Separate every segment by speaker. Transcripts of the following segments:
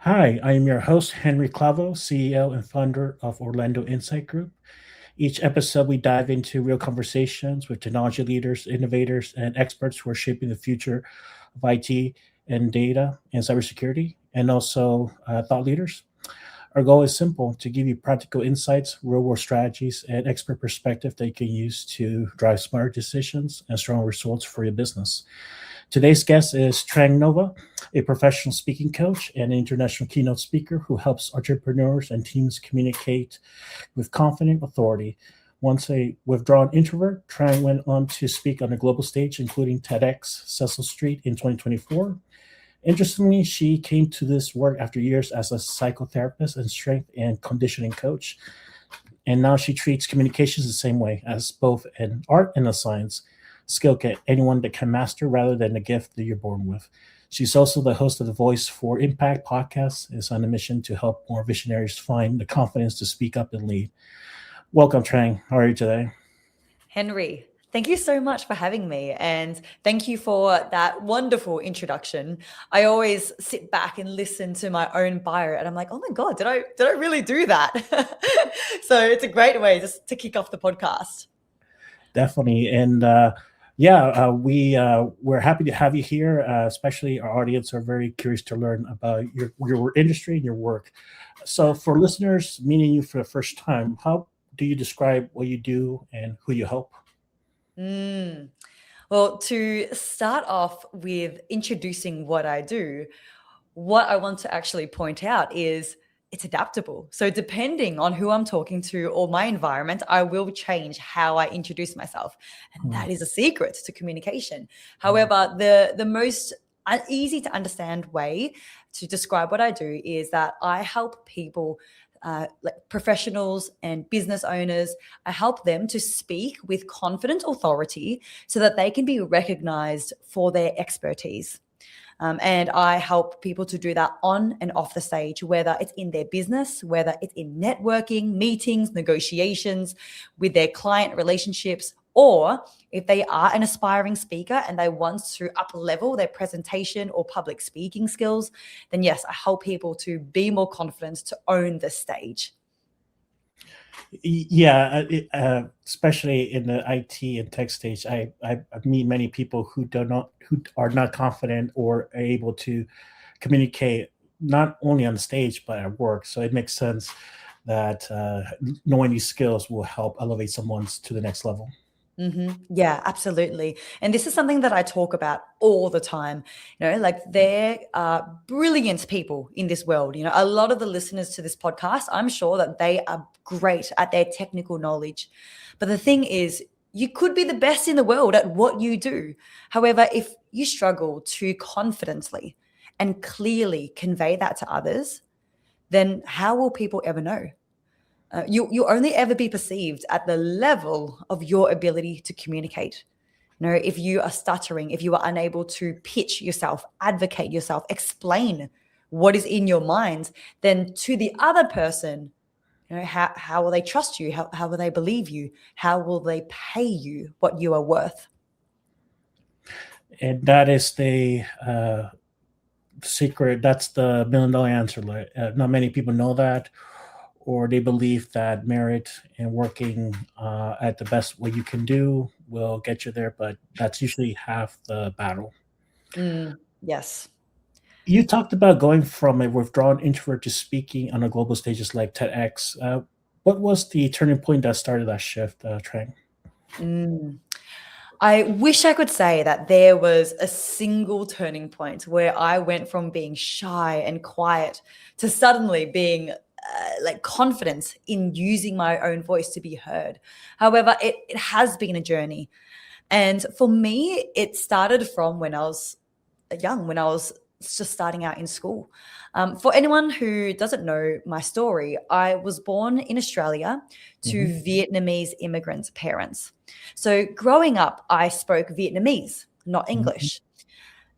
Speaker 1: Hi, I am your host, Henry Clavo, CEO and founder of Orlando Insight Group. Each episode, we dive into real conversations with technology leaders, innovators, and experts who are shaping the future of IT and data and cybersecurity, and also thought leaders. Our goal is simple to give you practical insights, real world strategies, and expert perspective that you can use to drive smarter decisions and strong results for your business. Today's guest is Trang Nova, a professional speaking coach and international keynote speaker who helps entrepreneurs and teams communicate with confident authority. Once a withdrawn introvert, Trang went on to speak on a global stage, including TEDx Cecil Street in 2024. Interestingly, she came to this work after years as a psychotherapist and strength and conditioning coach. And now she treats communications the same way as both an art and a science skill kit, anyone that can master rather than a gift that you're born with. She's also the host of the Voice for Impact podcast, is on a mission to help more visionaries find the confidence to speak up and lead. Welcome, Trang. How are you today?
Speaker 2: Henry, thank you so much for having me. And thank you for that wonderful introduction. I always sit back and listen to my own bio and I'm like, oh my God, did I really do that? So it's a great way just to kick off the podcast.
Speaker 1: Definitely. And we're happy to have you here. Especially our audience are very curious to learn about your industry and your work. So, for listeners meeting you for the first time, how do you describe what you do and who you help?
Speaker 2: Mm. Well, to start off with introducing what I do, what I want to actually point out is it's adaptable. So, depending on who I'm talking to or my environment, I will change how I introduce myself. And
Speaker 1: Hmm.
Speaker 2: that is a secret to communication.
Speaker 1: Hmm.
Speaker 2: However, the most easy to understand way to describe what I do is that I help people. Like professionals and business owners, I help them to speak with confident authority so that they can be recognized for their expertise. And I help people to do that on and off the stage, whether it's in their business, whether it's in networking, meetings, negotiations, with their client relationships, or if they are an aspiring speaker and they want to up level their presentation or public speaking skills, then yes, I help people to be more confident to own the stage.
Speaker 1: Yeah, especially in the IT and tech stage, I meet many people who are not confident or able to communicate not only on the stage but at work. So it makes sense that knowing these skills will help elevate someone's to the next level.
Speaker 2: Yeah, absolutely. And this is something that I talk about all the time. Like there are brilliant people in this world. A lot of the listeners to this podcast, I'm sure that they are great at their technical knowledge. But the thing is, you could be the best in the world at what you do. However, if you struggle to confidently and clearly convey that to others, then how will people ever know? You only ever be perceived at the level of your ability to communicate. If you are stuttering, if you are unable to pitch yourself, advocate yourself, explain what is in your mind, then to the other person, how will they trust you? How will they believe you? How will they pay you what you are worth?
Speaker 1: And that is the secret. That's the $1 million answer. Like, not many people know that, or they believe that merit and working at the best way you can do will get you there, but that's usually half the battle.
Speaker 2: Yes.
Speaker 1: You talked about going from a withdrawn introvert to speaking on a global stages like TEDx. What was the turning point that started that shift, Trang?
Speaker 2: Mm. I wish I could say that there was a single turning point where I went from being shy and quiet to suddenly being like confident in using my own voice to be heard. However, it has been a journey. And for me, it started from when I was young, when I was just starting out in school. For anyone who doesn't know my story, I was born in Australia to
Speaker 1: Hmm.
Speaker 2: Vietnamese immigrant parents. So growing up, I spoke Vietnamese, not
Speaker 1: Hmm.
Speaker 2: English.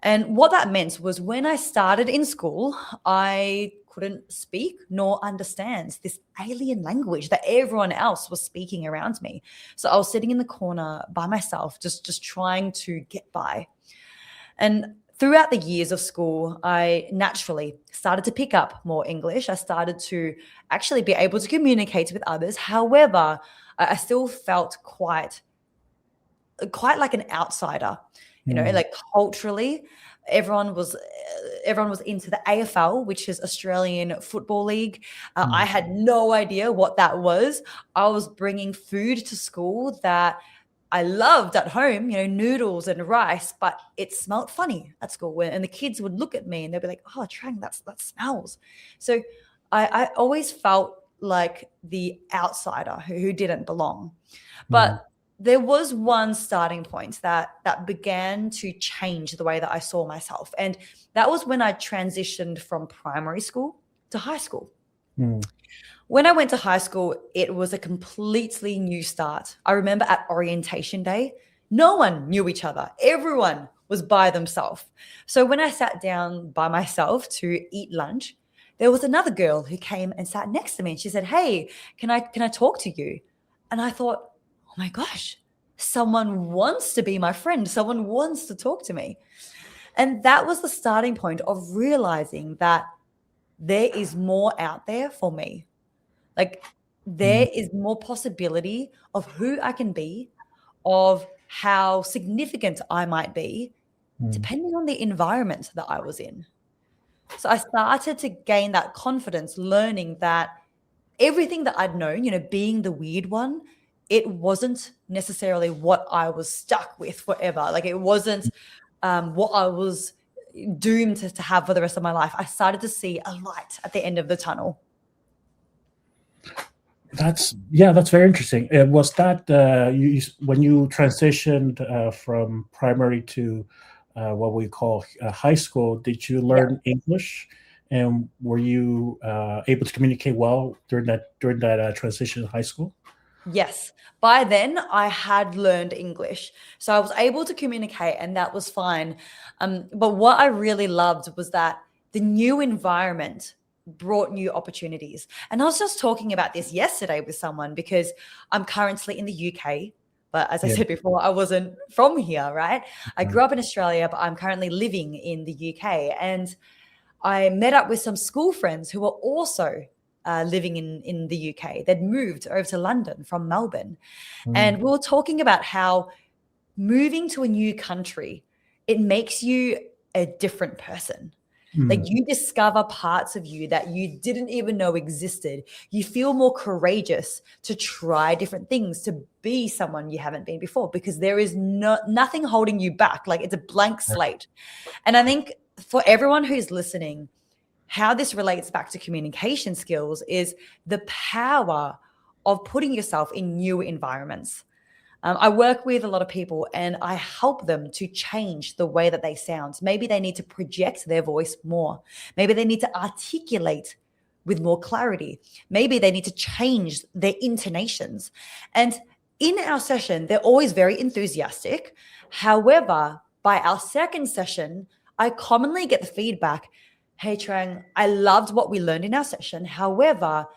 Speaker 2: And what that meant was when I started in school, I couldn't speak nor understand this alien language that everyone else was speaking around me. So I was sitting in the corner by myself, just trying to get by. And throughout the years of school, I naturally started to pick up more English. I started to actually be able to communicate with others. However, I still felt quite like an outsider,
Speaker 1: Mm,
Speaker 2: like culturally. Everyone was into the AFL, which is Australian Football League. I
Speaker 1: mm,
Speaker 2: had no idea what that was. I was bringing food to school that I loved at home, noodles and rice, but it smelled funny at school. And the kids would look at me and they'd be like, "Oh, Trang, that smells." So I always felt like the outsider who didn't belong.
Speaker 1: mm,
Speaker 2: But there was one starting point that began to change the way that I saw myself. And that was when I transitioned from primary school to high school.
Speaker 1: mm,
Speaker 2: When I went to high school, it was a completely new start. I remember at orientation day, no one knew each other. Everyone was by themselves. So when I sat down by myself to eat lunch, there was another girl who came and sat next to me and she said, "Hey, can I talk to you?" And I thought, "Oh my gosh, someone wants to be my friend. Someone wants to talk to me." And that was the starting point of realizing that there is more out there for me. Like
Speaker 1: mm,
Speaker 2: there is more possibility of who I can be, of how significant I might be,
Speaker 1: mm,
Speaker 2: depending on the environment that I was in. So I started to gain that confidence, learning that everything that I'd known, being the weird one, it wasn't necessarily what I was stuck with forever. Like it wasn't what I was doomed to have for the rest of my life. I started to see a light at the end of the tunnel.
Speaker 1: that's very interesting. Was that when you transitioned from primary to what we call high school? Did you
Speaker 2: Yeah.
Speaker 1: learn English, and were you able to communicate well during that transition in high school?
Speaker 2: Yes. By then, I had learned English. So I was able to communicate, and that was fine. But what I really loved was that the new environment brought new opportunities. And I was just talking about this yesterday with someone because I'm currently in the UK. But as I
Speaker 1: Yeah.
Speaker 2: said before, I wasn't from here, right? I
Speaker 1: Mm,
Speaker 2: grew up in Australia, but I'm currently living in the UK. And I met up with some school friends who were also living in the UK. They'd moved over to London from Melbourne.
Speaker 1: mm,
Speaker 2: And we were talking about how moving to a new country, it makes you a different person. Like
Speaker 1: mm,
Speaker 2: you discover parts of you that you didn't even know existed. You feel more courageous to try different things, to be someone you haven't been before, because there is nothing holding you back. Like it's a blank slate. And I think for everyone who's listening, how this relates back to communication skills is the power of putting yourself in new environments. I work with a lot of people and I help them to change the way that they sound. Maybe they need to project their voice more. Maybe they need to articulate with more clarity. Maybe they need to change their intonations. And in our session, they're always very enthusiastic. However, by our second session, I commonly get the feedback, "Hey, Trang, I loved what we learned in our session. However,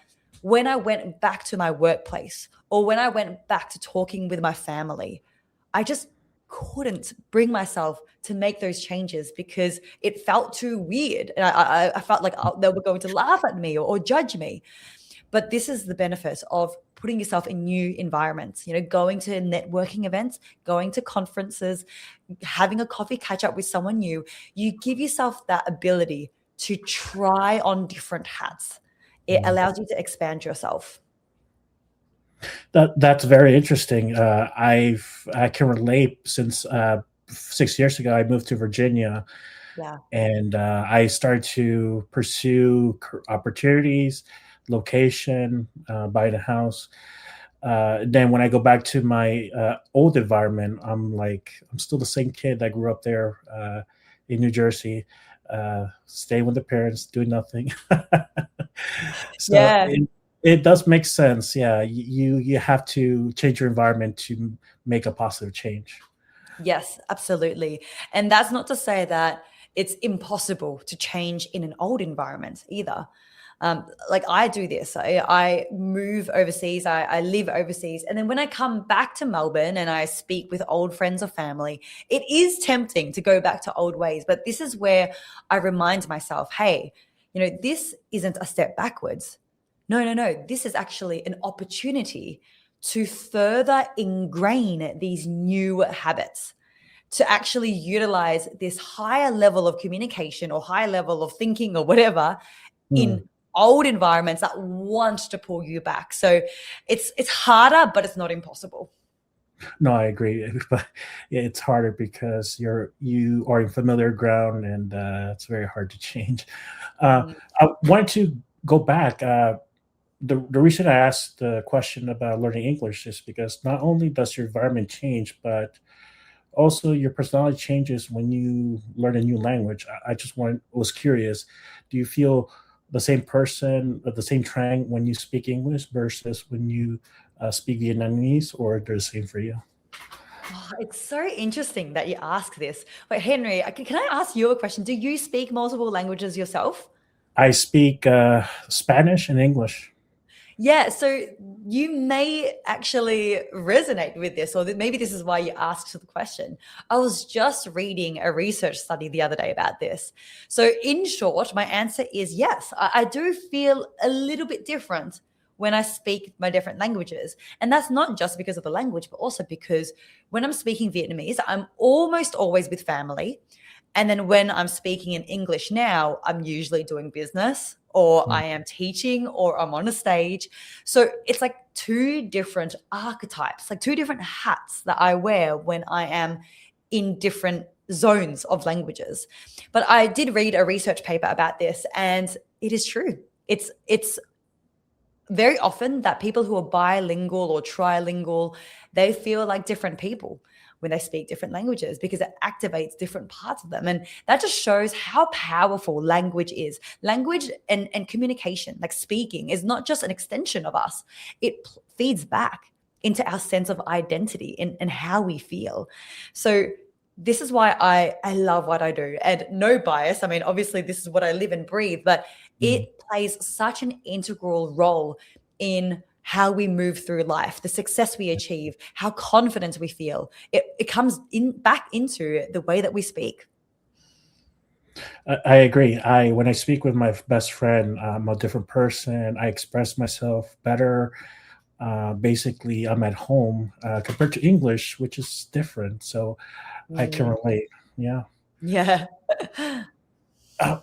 Speaker 2: when I went back to my workplace or when I went back to talking with my family, I just couldn't bring myself to make those changes because it felt too weird. And I felt like they were going to laugh at me or judge me." But this is the benefit of putting yourself in new environments, going to networking events, going to conferences, having a coffee catch up with someone new. You give yourself that ability to try on different hats. It
Speaker 1: mm.
Speaker 2: allows you to expand yourself.
Speaker 1: That's very interesting. I can relate since 6 years ago I moved to Virginia,
Speaker 2: Yeah.
Speaker 1: and I started to pursue opportunities, location, buying a house. Then when I go back to my old environment, I'm still the same kid that grew up there in New Jersey, staying with the parents, doing nothing. So
Speaker 2: Yeah.
Speaker 1: it does make sense. Yeah, you have to change your environment to make a positive change.
Speaker 2: Yes, absolutely. And that's not to say that it's impossible to change in an old environment either. Like I do this. I move overseas. I live overseas. And then when I come back to Melbourne and I speak with old friends or family, it is tempting to go back to old ways. But this is where I remind myself, hey, this isn't a step backwards. No. This is actually an opportunity to further ingrain these new habits, to actually utilize this higher level of communication or higher level of thinking or whatever
Speaker 1: Mm.
Speaker 2: in old environments that want to pull you back. So it's harder, but it's not impossible.
Speaker 1: No, I agree. But yeah, it's harder because you are in familiar ground, and it's very hard to change.
Speaker 2: Mm.
Speaker 1: I wanted to go back. The reason I asked the question about learning English is because not only does your environment change, but also your personality changes when you learn a new language. I just was curious. Do you feel the same person, the same Trang when you speak English versus when you speak Vietnamese, or they're the same for you?
Speaker 2: Oh, it's so interesting that you ask this. But Henry, can I ask you a question? Do you speak multiple languages yourself?
Speaker 1: I speak Spanish and English.
Speaker 2: Yeah, so you may actually resonate with this, or maybe this is why you asked the question. I was just reading a research study the other day about this. So, in short, my answer is yes, I do feel a little bit different when I speak my different languages. And that's not just because of the language, but also because when I'm speaking Vietnamese, I'm almost always with family. And then when I'm speaking in English now, I'm usually doing business or
Speaker 1: Mm.
Speaker 2: I am teaching or I'm on a stage. So it's like two different archetypes, like two different hats that I wear when I am in different zones of languages. But I did read a research paper about this and it is true. It's very often that people who are bilingual or trilingual, they feel like different people when they speak different languages because it activates different parts of them. And that just shows how powerful language is. Language and communication, like speaking, is not just an extension of us. It feeds back into our sense of identity and how we feel. So this is why I love what I do, and no bias. I mean, obviously this is what I live and breathe, but
Speaker 1: Mm.
Speaker 2: it plays such an integral role in how we move through life, the success we achieve, how confident we feel. It comes in back into the way that we speak.
Speaker 1: I agree. When I speak with my best friend, I'm a different person. I express myself better. Basically, I'm at home compared to English, which is different. So I can
Speaker 2: Mm,
Speaker 1: relate. Yeah.
Speaker 2: yeah.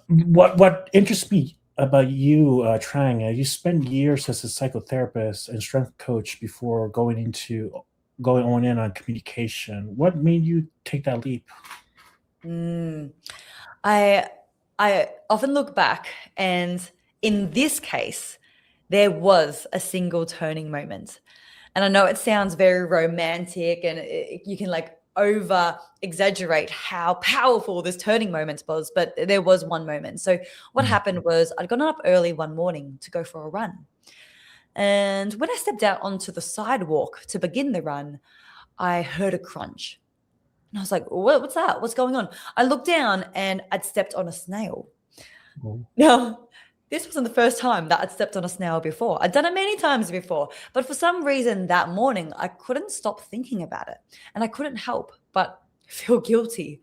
Speaker 1: What interests me about you, Trang, you spent years as a psychotherapist and strength coach before going on in on communication. What made you take that leap?
Speaker 2: Mm. I I often look back and in this case, there was a single turning moment. And I know it sounds very romantic and you can like over exaggerate how powerful this turning moment was, but there was one moment. So what
Speaker 1: Mm.
Speaker 2: happened was I'd gotten up early one morning to go for a run. And when I stepped out onto the sidewalk to begin the run, I heard a crunch. And I was like, what's that? What's going on? I looked down and I'd stepped on a snail.
Speaker 1: Oh.
Speaker 2: Now, this wasn't the first time that I'd stepped on a snail before. I'd done it many times before, but for some reason that morning, I couldn't stop thinking about it. And I couldn't help but feel guilty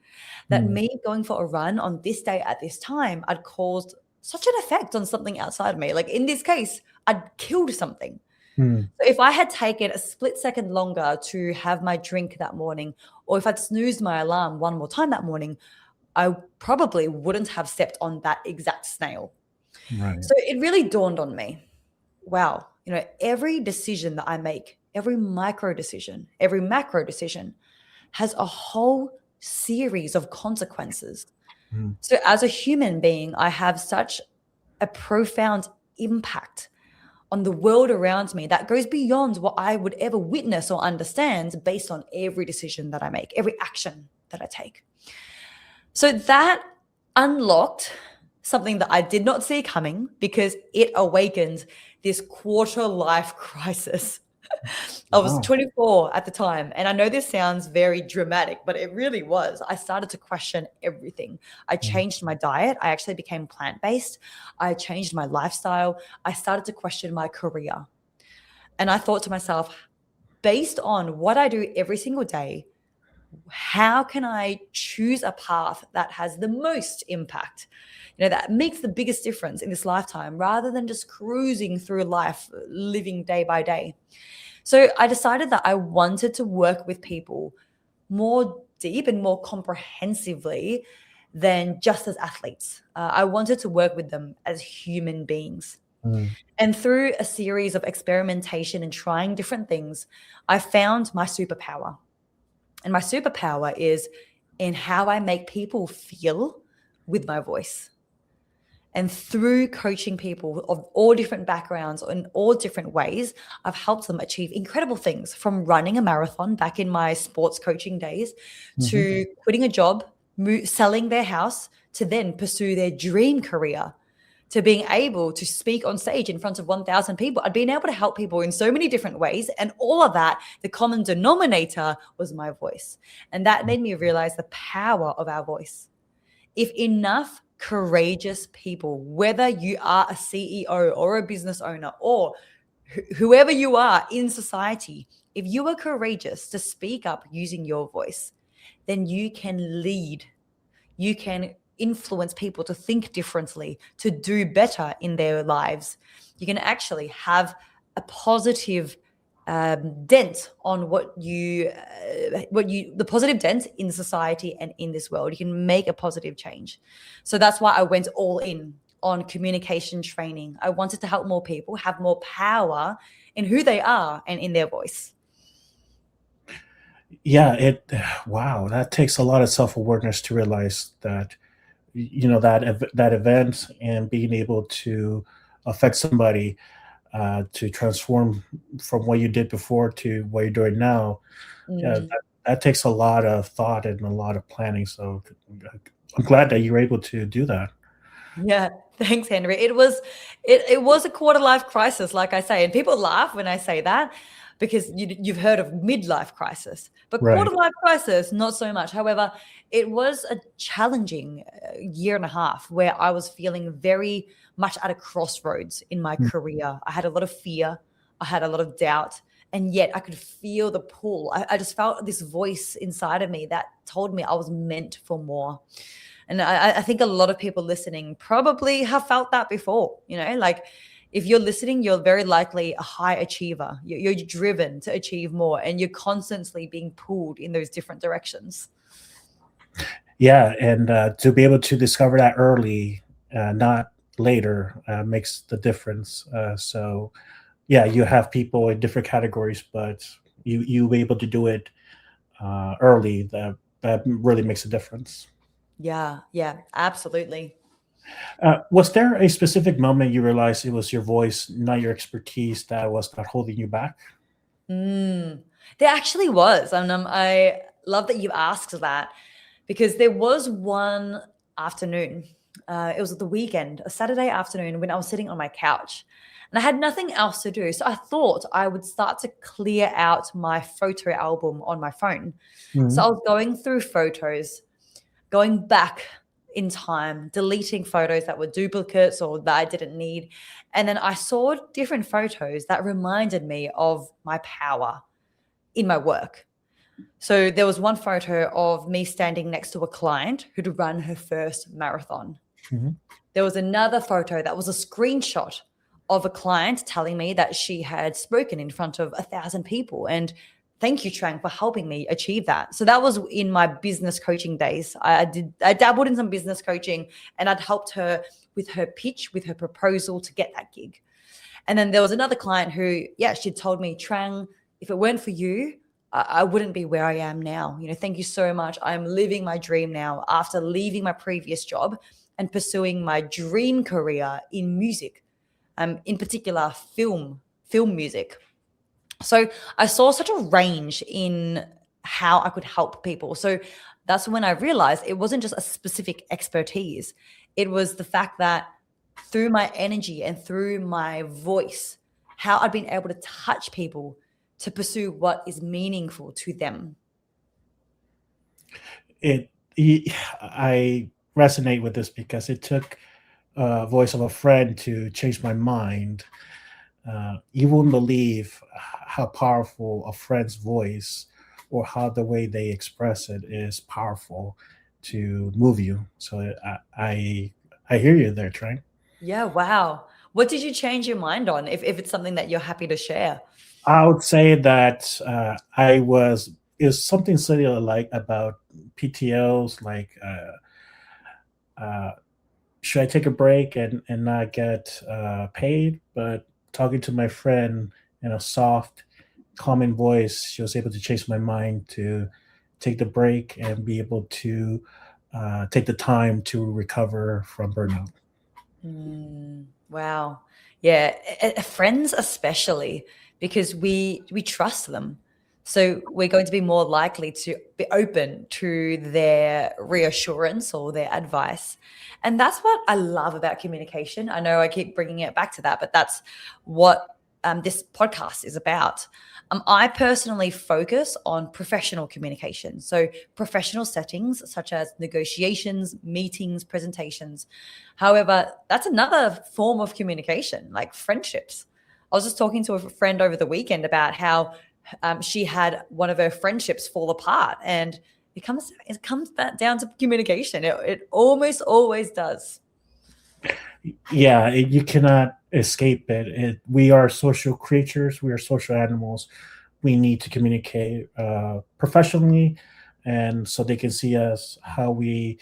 Speaker 2: that
Speaker 1: Mm.
Speaker 2: me going for a run on this day at this time, I'd caused such an effect on something outside of me. Like in this case, I'd killed something.
Speaker 1: Mm.
Speaker 2: So if I had taken a split second longer to have my drink that morning, or if I'd snoozed my alarm one more time that morning, I probably wouldn't have stepped on that exact snail.
Speaker 1: Right.
Speaker 2: So it really dawned on me, wow, every decision that I make, every micro decision, every macro decision has a whole series of consequences.
Speaker 1: Mm.
Speaker 2: So as a human being, I have such a profound impact on the world around me that goes beyond what I would ever witness or understand based on every decision that I make, every action that I take. So that unlocked something that I did not see coming because it awakened this quarter life crisis. I was
Speaker 1: Wow.
Speaker 2: 24 at the time. And I know this sounds very dramatic, but it really was. I started to question everything. I
Speaker 1: Mm.
Speaker 2: changed my diet. I actually became plant-based. I changed my lifestyle. I started to question my career. And I thought to myself, based on what I do every single day, how can I choose a path that has the most impact? That makes the biggest difference in this lifetime rather than just cruising through life, living day by day. So I decided that I wanted to work with people more deep and more comprehensively than just as athletes. I wanted to work with them as human beings.
Speaker 1: Mm.
Speaker 2: And through a series of experimentation and trying different things, I found my superpower. And my superpower is in how I make people feel with my voice. And through coaching people of all different backgrounds in all different ways, I've helped them achieve incredible things, from running a marathon back in my sports coaching days
Speaker 1: Mhm.
Speaker 2: to quitting a job, selling their house to then pursue their dream career, to being able to speak on stage in front of 1,000 people. I'd been able to help people in so many different ways. And all of that, the common denominator was my voice. And that made me realize the power of our voice. If enough courageous people, whether you are a CEO or a business owner or whoever you are in society, if you are courageous to speak up using your voice, then you can lead. You can influence people to think differently, to do better in their lives. You can actually have a positive dent on the positive dent in society and in this world. You can make a positive change. So that's why I went all in on communication training. I wanted to help more people have more power in who they are and in their voice.
Speaker 1: Yeah, wow, that takes a lot of self-awareness to realize that, that event and being able to affect somebody, to transform from what you did before to what you're doing now. Yeah,
Speaker 2: Mm.
Speaker 1: that takes a lot of thought and a lot of planning, so I'm glad that you were able to do that.
Speaker 2: Yeah, thanks, Henry. It was a quarter life crisis, like I say, and people laugh when I say that because you've heard of midlife crisis, but quarter
Speaker 1: Right.
Speaker 2: life crisis, not so much. However, it was a challenging year and a half where I was feeling very much at a crossroads in my
Speaker 1: Mm.
Speaker 2: career. I had a lot of fear, I had a lot of doubt, and yet I could feel the pull. I just felt this voice inside of me that told me I was meant for more. And I think a lot of people listening probably have felt that before, like if you're listening, you're very likely a high achiever. You're driven to achieve more and you're constantly being pulled in those different directions.
Speaker 1: Yeah, and to be able to discover that early, not later, makes the difference. So yeah, you have people in different categories, but you were able to do it early. That really makes a difference.
Speaker 2: Yeah, yeah, absolutely.
Speaker 1: Was there a specific moment you realized it was your voice, not your expertise, that was not holding you back?
Speaker 2: Mm. There actually was. And I love that you asked that because there was one afternoon. It was the weekend, a Saturday afternoon when I was sitting on my couch and I had nothing else to do. So I thought I would start to clear out my photo album on my phone. So I
Speaker 1: Mhm.
Speaker 2: was going through photos, going back in time, deleting photos that were duplicates or that I didn't need. And then I saw different photos that reminded me of my power in my work. So there was one photo of me standing next to a client who'd run her first marathon.
Speaker 1: Mhm.
Speaker 2: There was another photo that was a screenshot of a client telling me that she had spoken in front of 1,000 people. And thank you, Trang, for helping me achieve that. So that was in my business coaching days. I dabbled in some business coaching and I'd helped her with her pitch, with her proposal to get that gig. And then there was another client who, yeah, she told me, Trang, if it weren't for you, I wouldn't be where I am now. Thank you so much. I'm living my dream now after leaving my previous job and pursuing my dream career in music, in particular film music. So I saw such a range in how I could help people. So that's when I realized it wasn't just a specific expertise. It was the fact that through my energy and through my voice, how I'd been able to touch people to pursue what is meaningful to them?
Speaker 1: I resonate with this because it took voice of a friend to change my mind. You wouldn't believe how powerful a friend's voice or how the way they express it is powerful to move you. So I hear you there, Trang.
Speaker 2: Yeah, wow. What did you change your mind on, if it's something that you're happy to share?
Speaker 1: I would say that I was is something similar like about PTOs, like should I take a break and not get paid? But talking to my friend in a soft, calming voice, she was able to change my mind to take the break and be able to take the time to recover from burnout.
Speaker 2: Wow. Yeah, friends especially, because we trust them. So we're going to be more likely to be open to their reassurance or their advice. And that's what I love about communication. I know I keep bringing it back to that, but that's what this podcast is about. I personally focus on professional communication. So, professional settings such as negotiations, meetings, presentations. However, that's another form of communication, like friendships. I was just talking to a friend over the weekend about how she had one of her friendships fall apart, and it comes back down to communication. It almost always does.
Speaker 1: Yeah, you cannot escape it. We are social creatures. We are social animals. We need to communicate professionally, and so they can see us how we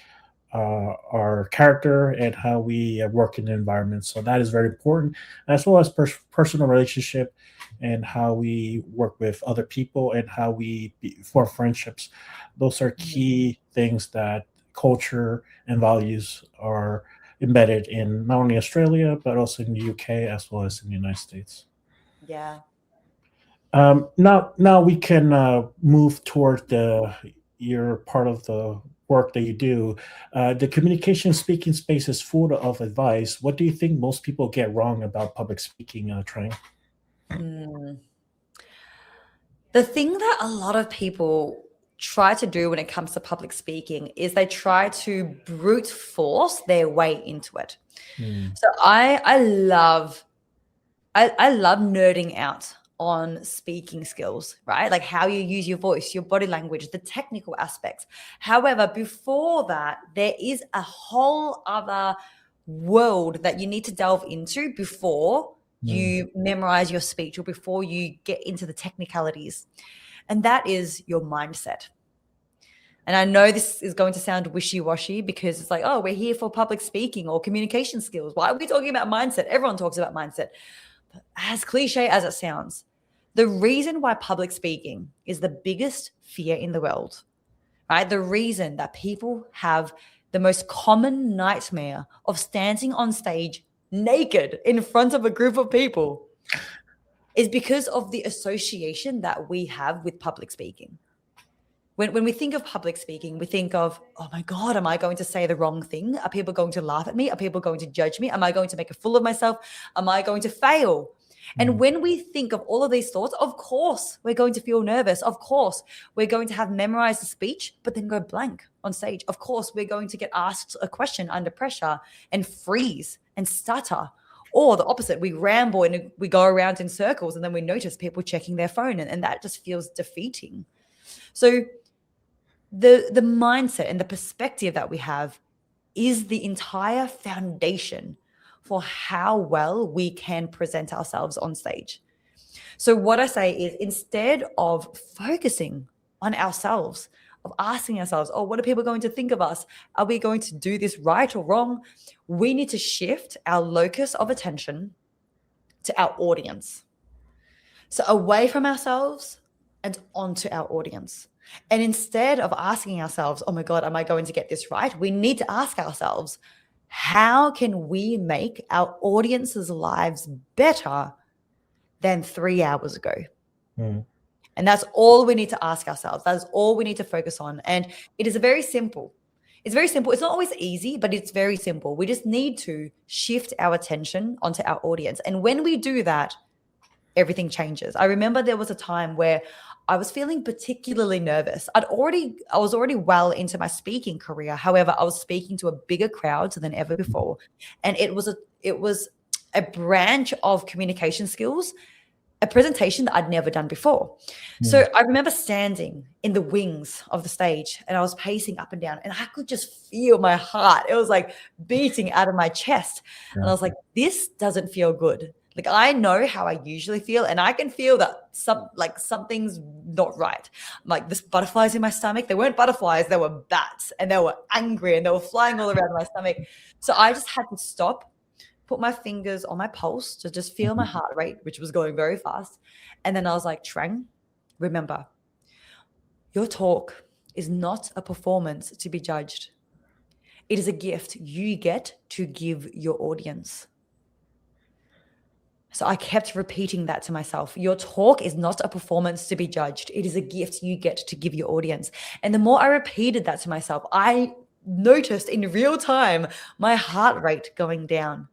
Speaker 1: our character and how we work in the environment. So that is very important, as well as personal relationship and how we work with other people and how we form friendships. Those are key things that culture and values are embedded in not only Australia but also in the UK as well as in the United States.
Speaker 2: Yeah.
Speaker 1: Now we can move toward the your part of the work that you do. The communication speaking space is full of advice. What do you think most people get wrong about public speaking, Trang?
Speaker 2: Mm. The thing that a lot of people try to do when it comes to public speaking is they try to brute force their way into it.
Speaker 1: Hmm.
Speaker 2: So I love nerding out on speaking skills, right? Like how you use your voice, your body language, the technical aspects. However, before that, there is a whole other world that you need to delve into before
Speaker 1: Hmm.
Speaker 2: you memorize your speech or before you get into the technicalities. And that is your mindset. And I know this is going to sound wishy-washy because it's like, oh, we're here for public speaking or communication skills. Why are we talking about mindset? Everyone talks about mindset. But as cliche as it sounds, the reason why public speaking is the biggest fear in the world, right? The reason that people have the most common nightmare of standing on stage naked in front of a group of people is because of the association that we have with public speaking. When we think of public speaking, we think of, oh my God, am I going to say the wrong thing? Are people going to laugh at me? Are people going to judge me? Am I going to make a fool of myself? Am I going to fail? And
Speaker 1: Hmm.
Speaker 2: when we think of all of these thoughts, of course, we're going to feel nervous. Of course, we're going to have memorized the speech, but then go blank on stage. Of course, we're going to get asked a question under pressure and freeze and stutter. Or the opposite, we ramble and we go around in circles and then we notice people checking their phone and that just feels defeating. So the mindset and the perspective that we have is the entire foundation for how well we can present ourselves on stage. So what I say is, instead of focusing on ourselves, of asking ourselves, oh, what are people going to think of us? Are we going to do this right or wrong? We need to shift our locus of attention to our audience. So away from ourselves and onto our audience. And instead of asking ourselves, oh my God, am I going to get this right? We need to ask ourselves, how can we make our audience's lives better than 3 hours ago?
Speaker 1: Hmm.
Speaker 2: And that's all we need to ask ourselves. That is all we need to focus on. And it is very simple. It's very simple. It's not always easy, but it's very simple. We just need to shift our attention onto our audience. And when we do that, everything changes. I remember there was a time where I was feeling particularly nervous. I was already well into my speaking career. However, I was speaking to a bigger crowd than ever before. And it was a branch of communication skills, a presentation that I'd never done before. So I remember standing in the wings of the stage and I was pacing up and down and I could just feel my heart. It was like beating out of my chest. And I was like, this doesn't feel good. Like I know how I usually feel and I can feel that something's not right. Like this butterflies in my stomach, they weren't butterflies, they were bats and they were angry and they were flying all around my stomach. So I just had to stop, put my fingers on my pulse to just feel my heart rate, which was going very fast. And then I was like, Trang, remember, your talk is not a performance to be judged. It is a gift you get to give your audience. So I kept repeating that to myself. Your talk is not a performance to be judged. It is a gift you get to give your audience. And the more I repeated that to myself, I noticed in real time my heart rate going down.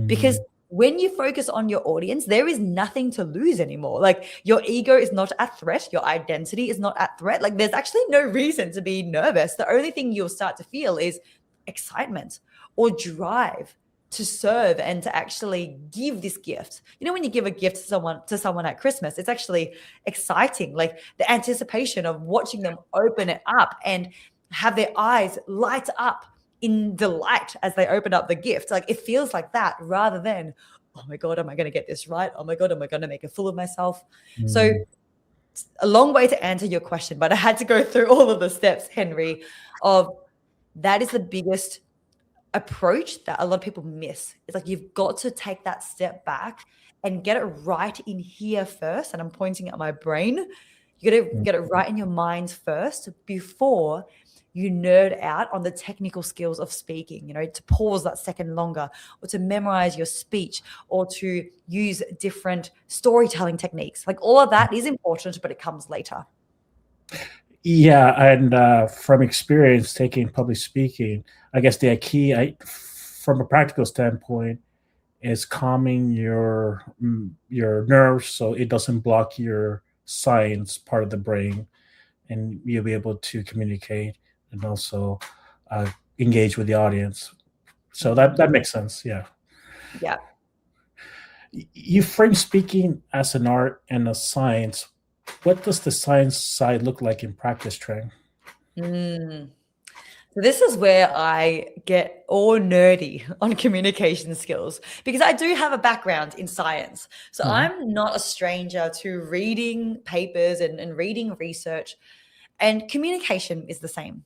Speaker 2: Because when you focus on your audience, there is nothing to lose anymore. Like your ego is not at threat. Your identity is not at threat. Like there's actually no reason to be nervous. The only thing you'll start to feel is excitement or drive to serve and to actually give this gift. You know, when you give a gift to someone at Christmas, it's actually exciting. Like the anticipation of watching them open it up and have their eyes light up in delight as they open up the gift. Like it feels like that rather than, oh my God, am I going to get this right? Oh my God, am I going to make a fool of myself? So a long way to answer your question, but I had to go through all of the steps, Henry, of that is the biggest approach that a lot of people miss. It's like you've got to take that step back and get it right in here first. And I'm pointing at my brain. You got to get it right in your mind first before you nerd out on the technical skills of speaking, you know, to pause that second longer or to memorize your speech or to use different storytelling techniques. Like all of that is important, but it comes later.
Speaker 1: Yeah, and from experience taking public speaking, I guess the key, from a practical standpoint, is calming your nerves so it doesn't block your science part of the brain, and you'll be able to communicate and also engage with the audience. So that makes sense. Yeah.
Speaker 2: Yeah.
Speaker 1: You frame speaking as an art and a science. What does the science side look like in practice, Trang?
Speaker 2: So this is where I get all nerdy on communication skills because I do have a background in science. So I'm not a stranger to reading papers and reading research, and communication is the same.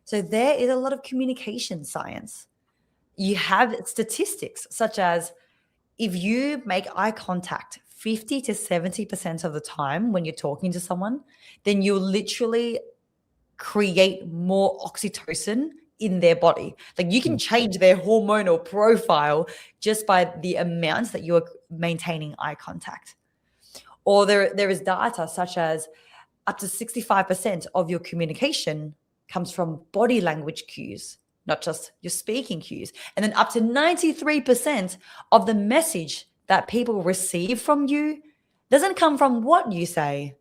Speaker 2: So there is a lot of communication science. You have statistics such as if you make eye contact 50 to 70% of the time when you're talking to someone, then you'll literally create more oxytocin in their body. Like you can change their hormonal profile just by the amount that you are maintaining eye contact. Or there is data such as up to 65% of your communication comes from body language cues, not just your speaking cues. And then up to 93% of the message that people receive from you doesn't come from what you say,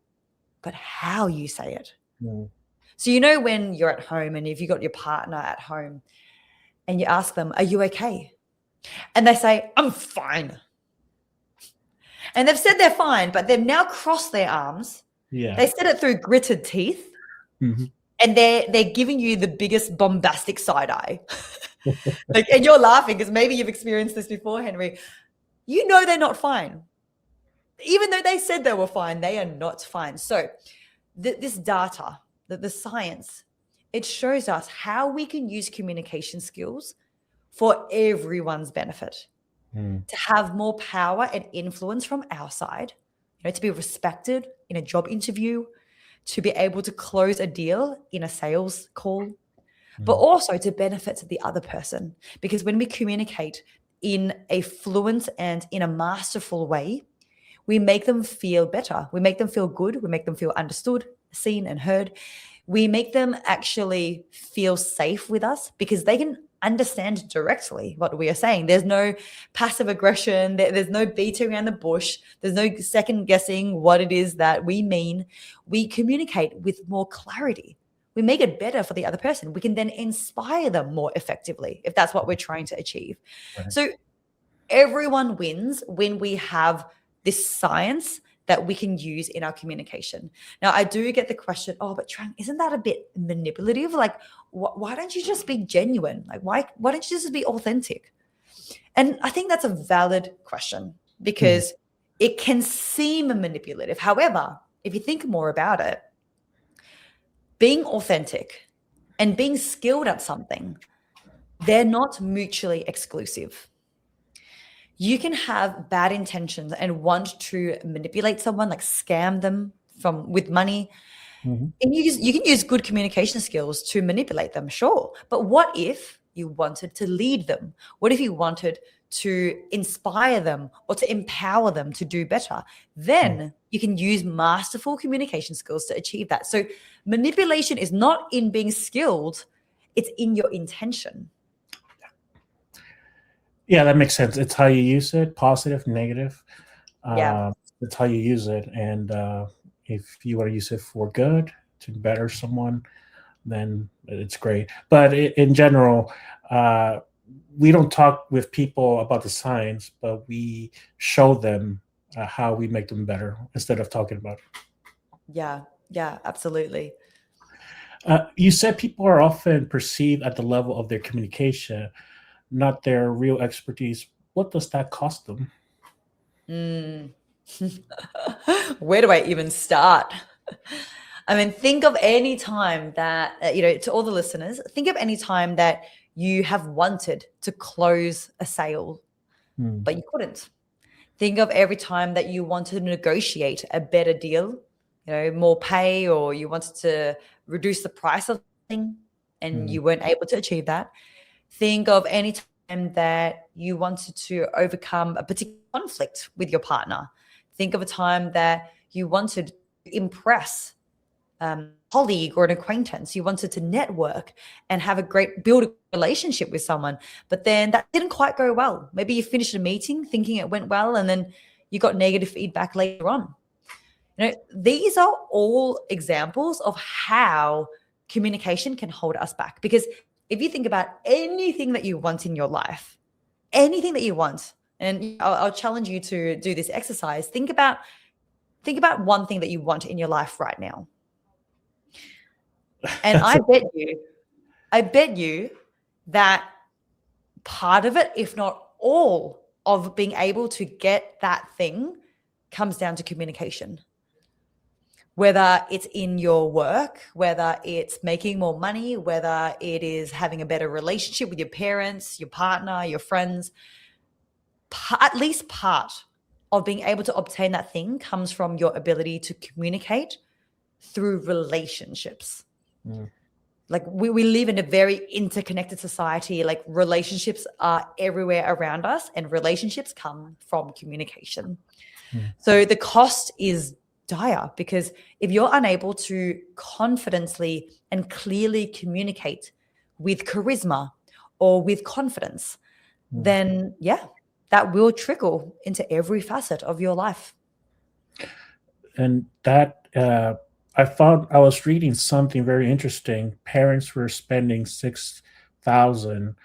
Speaker 2: but how you say it. So, you know, when you're at home and if you got your partner at home and you ask them, are you okay? And they say, I'm fine. And they've said they're fine, but they've now crossed their arms.
Speaker 1: Yeah.
Speaker 2: They said it through gritted teeth. And they're giving you the biggest bombastic side eye. Like, and you're laughing because maybe you've experienced this before, Henry. You know they're not fine. Even though they said they were fine, they are not fine. So this data, the science, it shows us how we can use communication skills for everyone's benefit, to have more power and influence from our side, you know, to be respected in a job interview, to be able to close a deal in a sales call, but also to benefit the other person. Because when we communicate in a fluent and in a masterful way, we make them feel better. We make them feel good. We make them feel understood, seen, and heard. We make them actually feel safe with us because they can understand directly what we are saying. There's no passive aggression. There's no beating around the bush. There's no second guessing what it is that we mean. We communicate with more clarity. We make it better for the other person. We can then inspire them more effectively if that's what we're trying to achieve.
Speaker 1: Right.
Speaker 2: So everyone wins when we have this science that we can use in our communication. Now, I do get the question, oh, but Trang, isn't that a bit manipulative? Like, why don't you just be genuine? Like, why don't you just be authentic? And I think that's a valid question because it can seem manipulative. However, if you think more about it, being authentic and being skilled at something, they're not mutually exclusive. You can have bad intentions and want to manipulate someone, like scam them with money. And you can use good communication skills to manipulate them, sure. But what if you wanted to lead them? What if you wanted to inspire them or to empower them to do better? Then you can use masterful communication skills to achieve that. So manipulation is not in being skilled, it's in your intention.
Speaker 1: Yeah, that makes sense. It's how you use it, positive, negative.
Speaker 2: Yeah.
Speaker 1: It's how you use it. And if you want to use it for good, to better someone, then it's great. But in general, we don't talk with people about the science, but we show them how we make them better instead of talking about it.
Speaker 2: Yeah, absolutely.
Speaker 1: You said people are often perceived at the level of their communication, not their real expertise. What does that cost them?
Speaker 2: Where do I even start? I mean, think of any time that, to all the listeners, think of any time that you have wanted to close a sale, but you couldn't. Think of every time that you wanted to negotiate a better deal, more pay, or you wanted to reduce the price of something and you weren't able to achieve that. Think of any time that you wanted to overcome a particular conflict with your partner. Think of a time that you wanted to impress a colleague or an acquaintance. You wanted to network and build a relationship with someone, but then that didn't quite go well. Maybe you finished a meeting thinking it went well, and then you got negative feedback later on. These are all examples of how communication can hold us back. Because if you think about anything that you want in your life, anything that you want, and I'll challenge you to do this exercise, think about one thing that you want in your life right now. And I bet you that part of it, if not all of being able to get that thing, comes down to communication. Whether it's in your work, whether it's making more money, whether it is having a better relationship with your parents, your partner, your friends, at least part of being able to obtain that thing comes from your ability to communicate through relationships. Like we live in a very interconnected society. Like relationships are everywhere around us, and relationships come from communication. So the cost is dire, because if you're unable to confidently and clearly communicate with charisma or with confidence, then that will trickle into every facet of your life.
Speaker 1: And that I was reading something very interesting. Parents were spending $6,000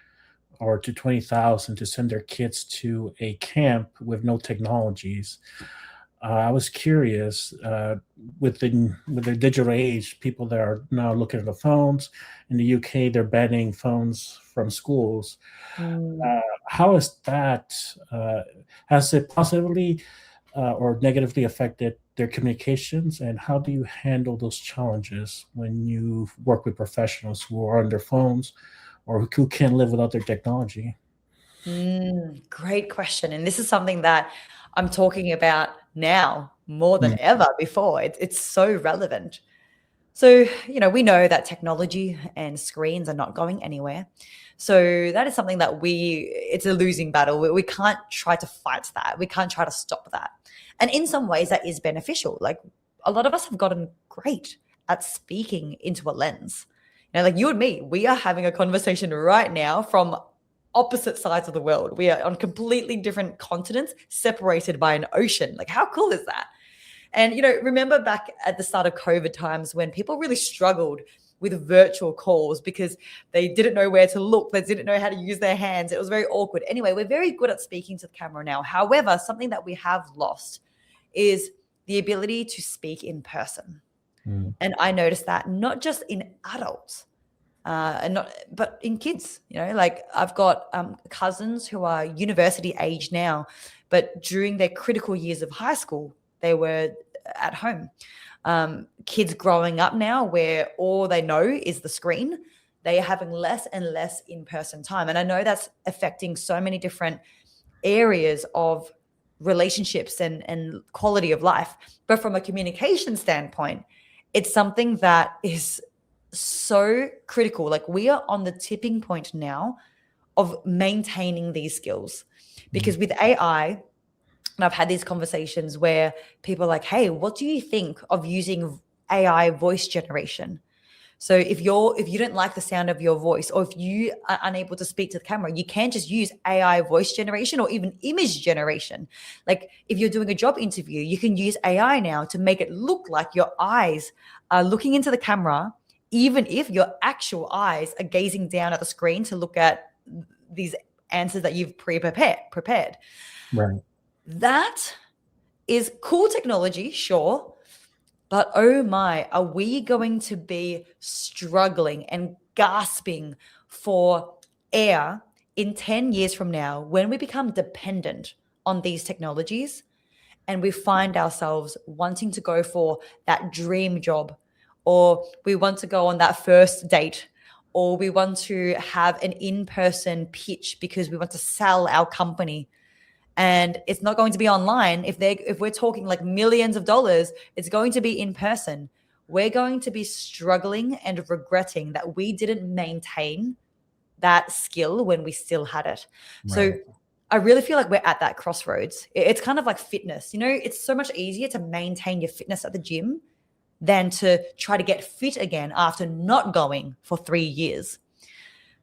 Speaker 1: or to $20,000 to send their kids to a camp with no technologies. I was curious, with the digital age, people that are now looking at the phones. In the UK, they're banning phones from schools. How is that? Has it positively or negatively affected their communications? And how do you handle those challenges when you work with professionals who are on their phones or who can't live without their technology?
Speaker 2: Great question. And this is something that I'm talking about now more than ever before. It's so relevant. So, we know that technology and screens are not going anywhere. So that is something that it's a losing battle. We can't try to fight that. We can't try to stop that. And in some ways that is beneficial. Like a lot of us have gotten great at speaking into a lens. Now, like you and me, we are having a conversation right now from opposite sides of the world. We are on completely different continents, separated by an ocean. Like, how cool is that? And, remember back at the start of COVID times when people really struggled with virtual calls because they didn't know where to look. They didn't know how to use their hands. It was very awkward. Anyway, we're very good at speaking to the camera now. However, something that we have lost is the ability to speak in person. And I noticed that not just in adults, but in kids. Like I've got cousins who are university age now, but during their critical years of high school, they were at home. Kids growing up now where all they know is the screen, they are having less and less in-person time. And I know that's affecting so many different areas of relationships and quality of life. But from a communication standpoint, it's something that is so critical. Like we are on the tipping point now of maintaining these skills because with AI, and I've had these conversations where people are like, hey, what do you think of using AI voice generation? So if you don't like the sound of your voice, or if you are unable to speak to the camera, you can just use AI voice generation or even image generation. Like if you're doing a job interview, you can use AI now to make it look like your eyes are looking into the camera, even if your actual eyes are gazing down at the screen to look at these answers that you've prepared.
Speaker 1: Right.
Speaker 2: That is cool technology, sure. But oh my, are we going to be struggling and gasping for air in 10 years from now when we become dependent on these technologies and we find ourselves wanting to go for that dream job, or we want to go on that first date, or we want to have an in-person pitch because we want to sell our company? And it's not going to be online. If we're talking like millions of dollars, it's going to be in person. We're going to be struggling and regretting that we didn't maintain that skill when we still had it. Right. So I really feel like we're at that crossroads. It's kind of like fitness. It's so much easier to maintain your fitness at the gym than to try to get fit again after not going for 3 years.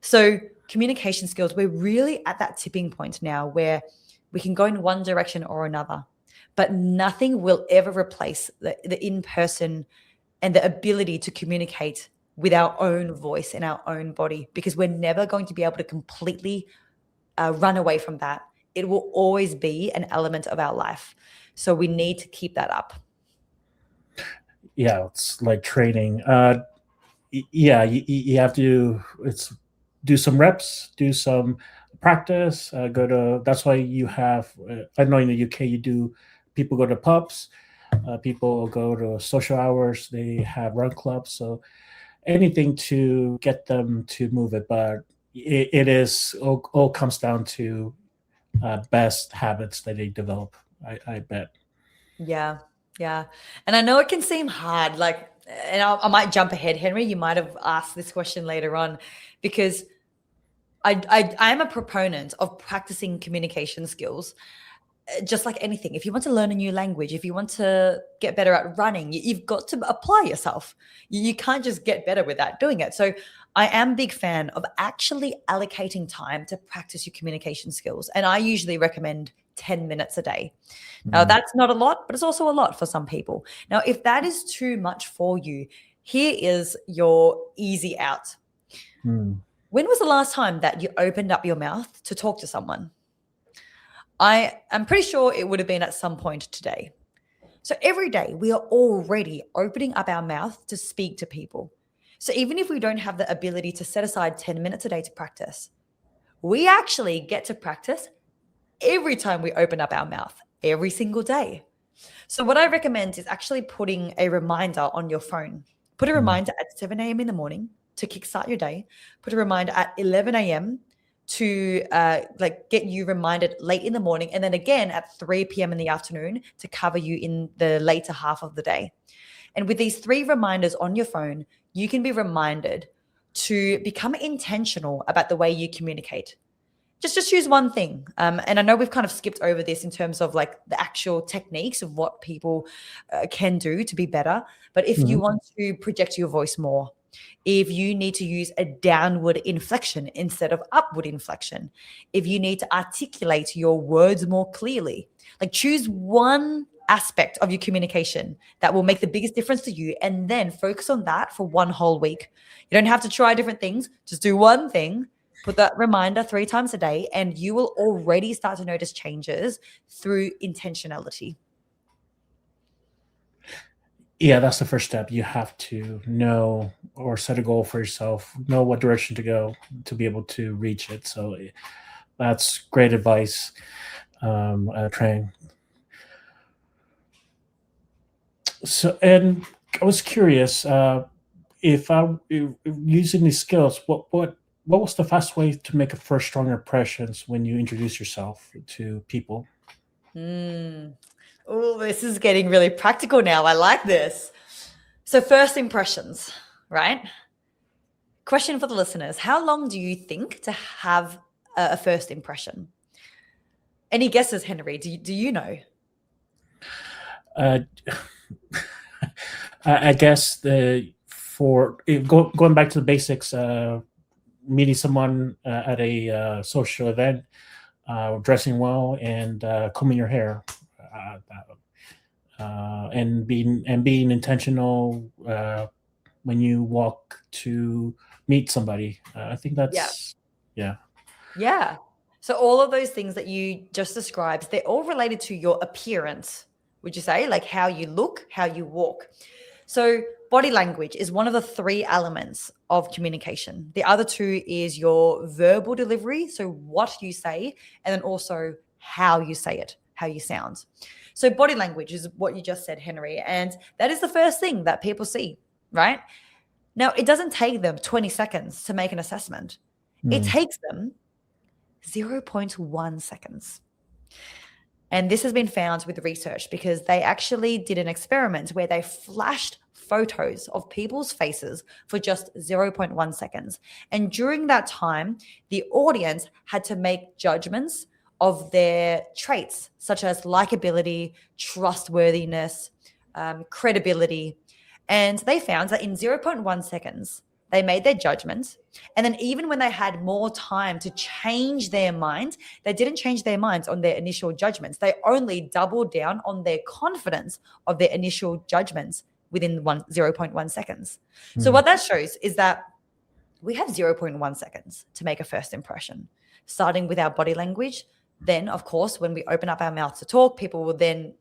Speaker 2: So communication skills, we're really at that tipping point now where we can go in one direction or another, but nothing will ever replace the in-person and the ability to communicate with our own voice and our own body, because we're never going to be able to completely run away from that. It will always be an element of our life. So we need to keep that up.
Speaker 1: Yeah, it's like training. Yeah, you have to do some reps, do some practice, that's why you have, I know in the UK people go to pubs, people go to social hours, they have run clubs, so anything to get them to move it, but it is all comes down to best habits that they develop, I bet.
Speaker 2: Yeah. And I know it can seem hard, and I might jump ahead, Henry, you might have asked this question later on, because I am a proponent of practicing communication skills. Just like anything, if you want to learn a new language, if you want to get better at running, you've got to apply yourself. You can't just get better without doing it. So I am a big fan of actually allocating time to practice your communication skills. And I usually recommend 10 minutes a day. Now, that's not a lot, but it's also a lot for some people. Now, if that is too much for you, here is your easy out. When was the last time that you opened up your mouth to talk to someone? I am pretty sure it would have been at some point today. So every day we are already opening up our mouth to speak to people. So even if we don't have the ability to set aside 10 minutes a day to practice, we actually get to practice every time we open up our mouth, every single day. So what I recommend is actually putting a reminder on your phone. Put a reminder at 7 a.m. in the morning to kickstart your day. Put a reminder at 11 a.m. to get you reminded late in the morning, and then again at 3 p.m. in the afternoon to cover you in the later half of the day. And with these 3 reminders on your phone, you can be reminded to become intentional about the way you communicate. Just choose one thing. And I know we've kind of skipped over this in terms of like the actual techniques of what people can do to be better. But if you want to project your voice more, if you need to use a downward inflection instead of upward inflection, if you need to articulate your words more clearly. Like, choose one aspect of your communication that will make the biggest difference to you, and then focus on that for one whole week. You don't have to try different things. Just do one thing, put that reminder 3 times a day, and you will already start to notice changes through intentionality.
Speaker 1: Yeah, that's the first step. You have to know or set a goal for yourself, know what direction to go to be able to reach it. So that's great advice, Trang. So, and I was curious, if using these skills, what was the fast way to make a first strong impressions when you introduce yourself to people?
Speaker 2: Oh, this is getting really practical now. I like this. So, first impressions, right? Question for the listeners: how long do you think to have a first impression? Any guesses, Henry? Do you know?
Speaker 1: Uh, I guess going back to the basics, meeting someone at a social event, dressing well, and combing your hair, and being intentional when you walk to meet somebody. I think that's yeah.
Speaker 2: Yeah. So all of those things that you just described, they're all related to your appearance, would you say? Like how you look, how you walk. So body language is one of the 3 elements of communication. The other 2 is your verbal delivery, so what you say, and then also how you say it, how you sound. So body language is what you just said, Henry, and that is the first thing that people see, right? Now, it doesn't take them 20 seconds to make an assessment. It takes them 0.1 seconds. And this has been found with research because they actually did an experiment where they flashed photos of people's faces for just 0.1 seconds. And during that time, the audience had to make judgments of their traits, such as likability, trustworthiness, credibility. And they found that in 0.1 seconds, they made their judgments. And then even when they had more time to change their mind, they didn't change their minds on their initial judgments. They only doubled down on their confidence of their initial judgments within 0.1 seconds. So what that shows is that we have 0.1 seconds to make a first impression, starting with our body language. Then, of course, when we open up our mouth to talk, people will then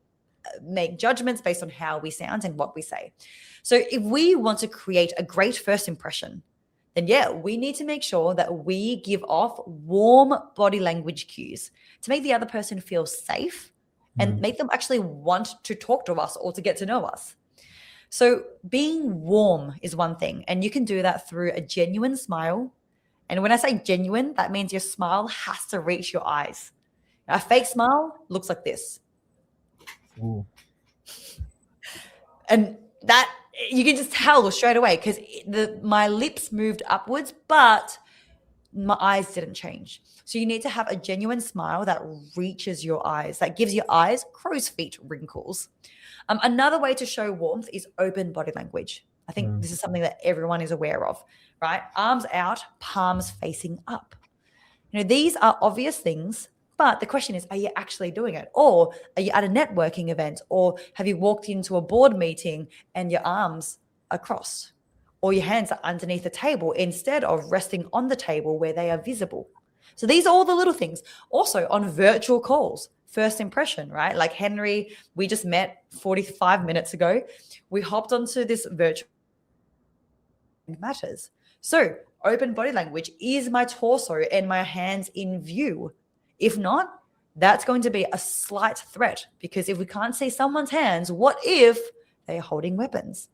Speaker 2: make judgments based on how we sound and what we say. So if we want to create a great first impression, then we need to make sure that we give off warm body language cues to make the other person feel safe and make them actually want to talk to us or to get to know us. So being warm is one thing, and you can do that through a genuine smile. And when I say genuine, that means your smile has to reach your eyes. A fake smile looks like this.
Speaker 1: Ooh.
Speaker 2: And that you can just tell straight away because my lips moved upwards, but my eyes didn't change. So you need to have a genuine smile that reaches your eyes, that gives your eyes crow's feet wrinkles. Another way to show warmth is open body language. I think this is something that everyone is aware of, right? Arms out, palms facing up. These are obvious things, but the question is, are you actually doing it? Or are you at a networking event? Or have you walked into a board meeting and your arms are crossed? Or your hands are underneath the table instead of resting on the table where they are visible? So these are all the little things. Also on virtual calls, first impression, right? Like Henry, we just met 45 minutes ago. We hopped onto this virtual matters. So open body language, is my torso and my hands in view? If not, that's going to be a slight threat, because if we can't see someone's hands, what if they're holding weapons,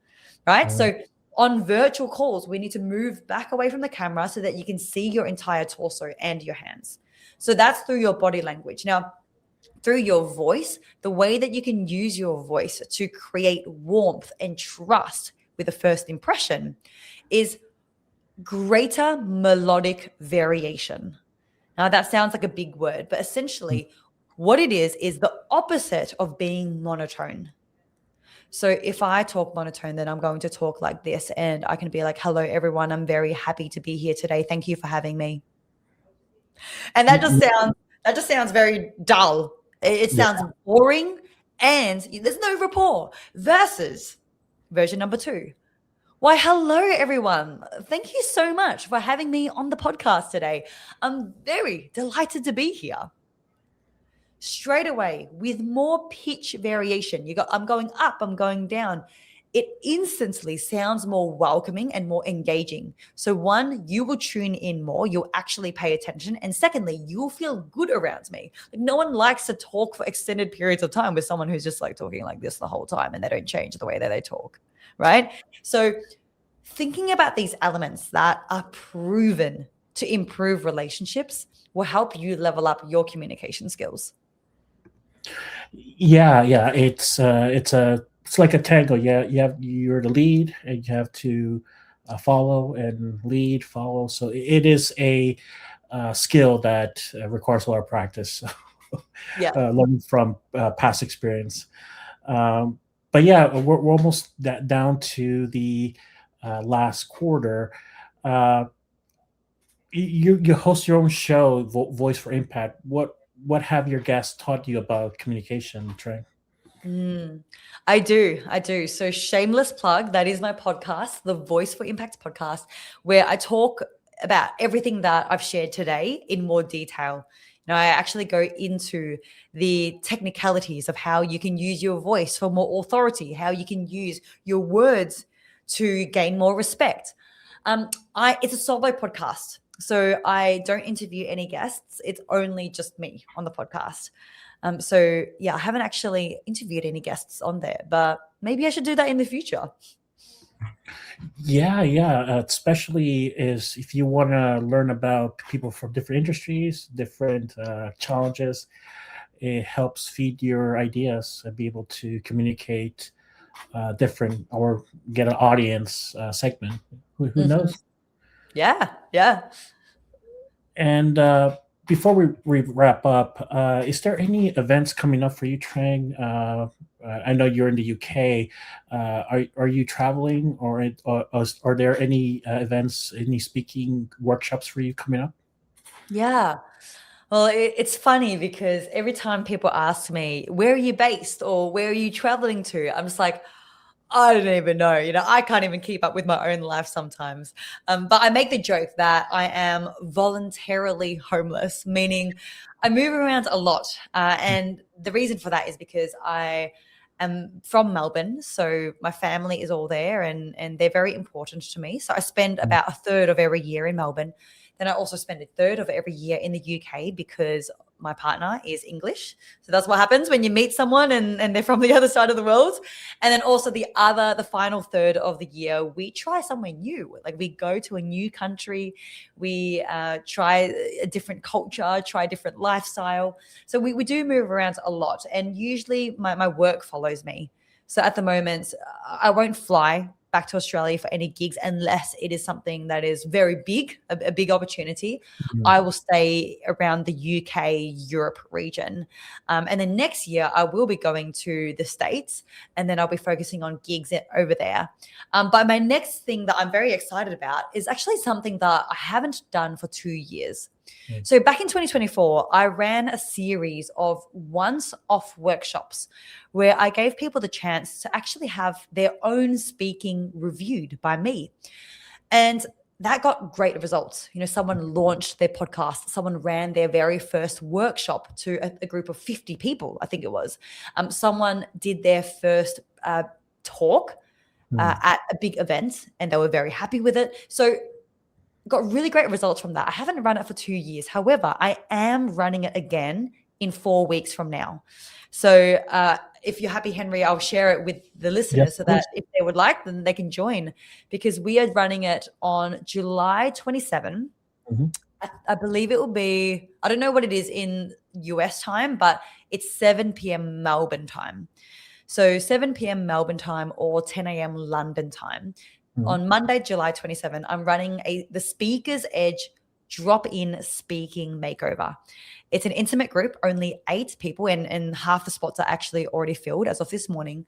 Speaker 2: right? So on virtual calls, we need to move back away from the camera so that you can see your entire torso and your hands. So that's through your body language. Now, through your voice, the way that you can use your voice to create warmth and trust with a first impression is greater melodic variation. Now, that sounds like a big word, but essentially what it is the opposite of being monotone. So if I talk monotone, then I'm going to talk like this, and I can be like, hello, everyone. I'm very happy to be here today. Thank you for having me. And that just sounds very dull. It
Speaker 1: Yeah.
Speaker 2: sounds boring, and there's no rapport. Versus version number 2. Why, hello, everyone. Thank you so much for having me on the podcast today. I'm very delighted to be here. Straight away, with more pitch variation, I'm going up, I'm going down. It instantly sounds more welcoming and more engaging. So one, you will tune in more, you'll actually pay attention. And secondly, you'll feel good around me. Like, no one likes to talk for extended periods of time with someone who's just like talking like this the whole time and they don't change the way that they talk, right? So thinking about these elements that are proven to improve relationships will help you level up your communication skills.
Speaker 1: Yeah. It's like a tango. Yeah, you're the lead, and you have to follow and lead, follow. So it is a skill that requires a lot of practice.
Speaker 2: Yeah.
Speaker 1: Learning from past experience. But yeah, we're almost down to the last quarter. Uh, you host your own show, Voice for Impact. What have your guests taught you about communication, Trey?
Speaker 2: I do. So shameless plug, that is my podcast, the Voice for Impact podcast, where I talk about everything that I've shared today in more detail. I actually go into the technicalities of how you can use your voice for more authority, how you can use your words to gain more respect. It's a solo podcast, so I don't interview any guests. It's only just me on the podcast. So yeah, I haven't actually interviewed any guests on there, but maybe I should do that in the future.
Speaker 1: Yeah. Especially is if you want to learn about people from different industries, different challenges. It helps feed your ideas and be able to communicate different or get an audience segment. Who
Speaker 2: Mhm.
Speaker 1: knows?
Speaker 2: Yeah.
Speaker 1: And before we wrap up, is there any events coming up for you, Trang? I know you're in the UK. Are you traveling, or are there any events, any speaking workshops for you coming up?
Speaker 2: Yeah. Well, it's funny because every time people ask me, where are you based or where are you traveling to? I'm just like, I don't even know. I can't even keep up with my own life sometimes. But I make the joke that I am voluntarily homeless, meaning I move around a lot. And the reason for that is because I am from Melbourne. So my family is all there and they're very important to me. So I spend about a third of every year in Melbourne. Then I also spend a third of every year in the UK because my partner is English. So that's what happens when you meet someone and they're from the other side of the world. And then also the final third of the year, we try somewhere new. Like we go to a new country, we try a different culture, try a different lifestyle. So we do move around a lot. And usually my work follows me. So at the moment, I won't fly back to Australia for any gigs unless it is something that is very big, a big opportunity.
Speaker 1: Mhm.
Speaker 2: I will stay around the UK, Europe region. And then next year, I will be going to the States and then I'll be focusing on gigs over there. But my next thing that I'm very excited about is actually something that I haven't done for 2 years.
Speaker 1: Mm.
Speaker 2: So back in 2024, I ran a series of once-off workshops where I gave people the chance to actually have their own speaking reviewed by me. And that got great results. Someone launched their podcast, someone ran their very first workshop to a group of 50 people, I think it was. Someone did their first talk at a big event and they were very happy with it. So got really great results from that. I haven't run it for 2 years. However, I am running it again in 4 weeks from now. So if you're happy, Henry, I'll share it with the listeners
Speaker 1: Yes,
Speaker 2: so
Speaker 1: please.
Speaker 2: that if they would like, then they can join because we are running it on July 27.
Speaker 1: Mhm.
Speaker 2: I believe it will be, I don't know what it is in US time, but it's 7 p.m. Melbourne time. So 7 p.m. Melbourne time or 10 a.m. London time.
Speaker 1: Mhm.
Speaker 2: On Monday, July 27, I'm running the Speaker's Edge drop-in speaking makeover. It's an intimate group, only 8 people, and half the spots are actually already filled as of this morning.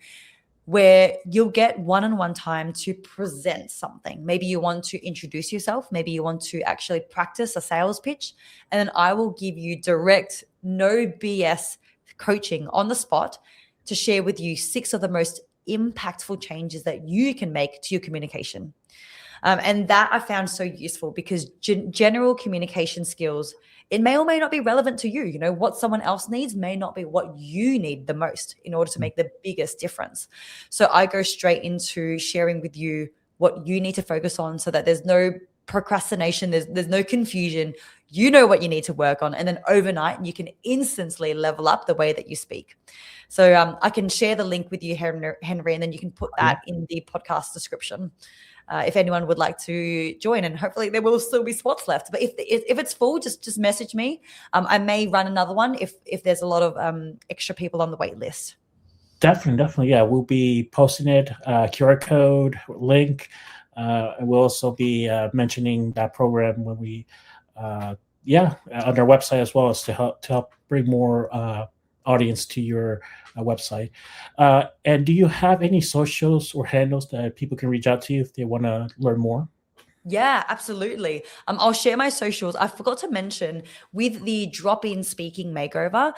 Speaker 2: where you'll get one-on-one time to present something. Maybe you want to introduce yourself. Maybe you want to actually practice a sales pitch. And then I will give you direct, no BS coaching on the spot to share with you 6 of the most impactful changes that you can make to your communication. And that I found so useful because general communication skills, it may or may not be relevant to you. You know, what someone else needs may not be what you need the most in order to make the biggest difference. So I go straight into sharing with you what you need to focus on so that there's no procrastination, there's no confusion. You know what you need to work on. And then overnight, you can instantly level up the way that you speak. So I can share the link with you, Henry, and then you can put that in the podcast description. If anyone would like to join, and hopefully there will still be spots left. But if it's full, just message me. I may run another one if there's a lot of extra people on the wait list.
Speaker 1: Definitely. Yeah, we'll be posting it, QR code, link. And we'll also be mentioning that program when we, on our website as well, as to help bring more audience to your website. And do you have any socials or handles that people can reach out to you if they want to learn more?
Speaker 2: Yeah, absolutely. I'll share my socials. I forgot to mention with the drop-in speaking makeover,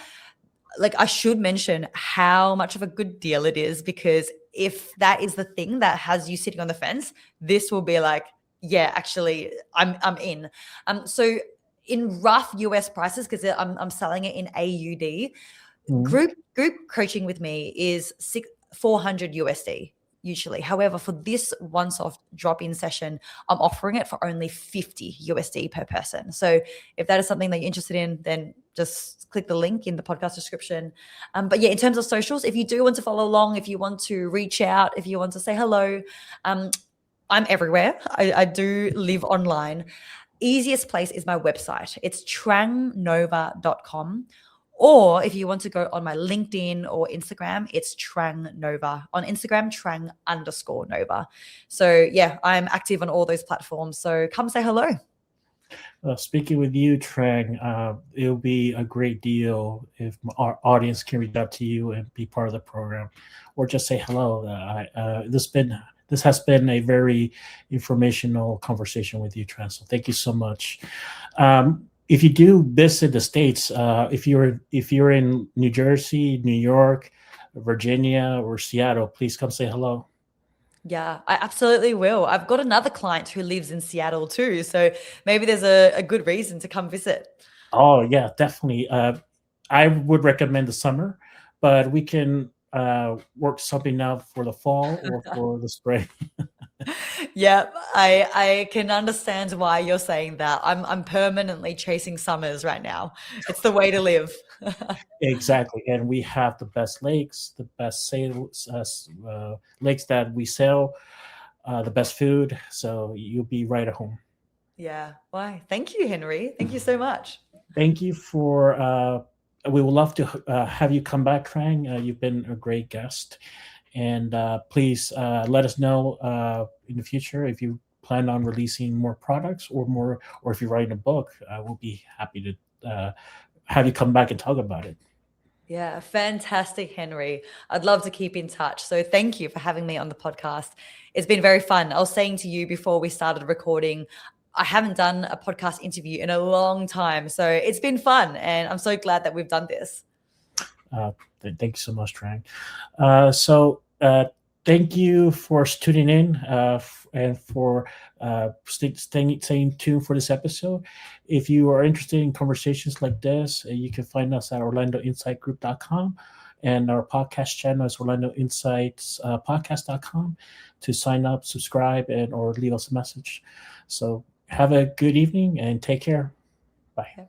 Speaker 2: like I should mention how much of a good deal it is, because if that is the thing that has you sitting on the fence, this will be like, yeah, actually I'm in. So in rough US prices, because I'm selling it in AUD, group coaching with me is 400 USD usually. However, for this once-off drop-in session, I'm offering it for only 50 USD per person. So if that is something that you're interested in, then just click the link in the podcast description. But yeah, in terms of socials, if you do want to follow along, if you want to reach out, if you want to say hello, I'm everywhere. I do live online. Easiest place is my website. It's trangnova.com. Or if you want to go on my LinkedIn or Instagram, it's Trang Nova. On Instagram, Trang_Nova. So yeah, I'm active on all those platforms. So come say hello.
Speaker 1: Speaking with you, Trang, it'll be a great deal if our audience can reach out to you and be part of the program, or just say hello. This has been a very informational conversation with you, Trang. So thank you so much. If you do visit the States, if you're in New Jersey, New York, Virginia, or Seattle, please come say hello.
Speaker 2: Yeah, I absolutely will. I've got another client who lives in Seattle too. So maybe there's a good reason to come visit.
Speaker 1: Oh, yeah, definitely. I would recommend the summer, but we can work something out for the fall or for the spring.
Speaker 2: Yeah, I can understand why you're saying that. I'm permanently chasing summers right now. It's the way to live.
Speaker 1: Exactly. And we have the best lakes, the best sales, lakes that we sell, the best food. So you'll be right at home.
Speaker 2: Yeah. Why? Thank you, Henry. Thank you so much.
Speaker 1: Thank you for, we would love to have you come back, Trang. You've been a great guest. And please let us know in the future if you plan on releasing more products or if you're writing a book. We'll be happy to have you come back and talk about it.
Speaker 2: Yeah, fantastic, Henry. I'd love to keep in touch. So thank you for having me on the podcast. It's been very fun. I was saying to you before we started recording, I haven't done a podcast interview in a long time. So it's been fun. And I'm so glad that we've done this.
Speaker 1: Thank you so much, Trang. Thank you for tuning in and for staying tuned for this episode. If you are interested in conversations like this, you can find us at orlandoinsightgroup.com, and our podcast channel is orlandoinsightspodcast.com to sign up, subscribe, or leave us a message. So have a good evening and take care. Bye.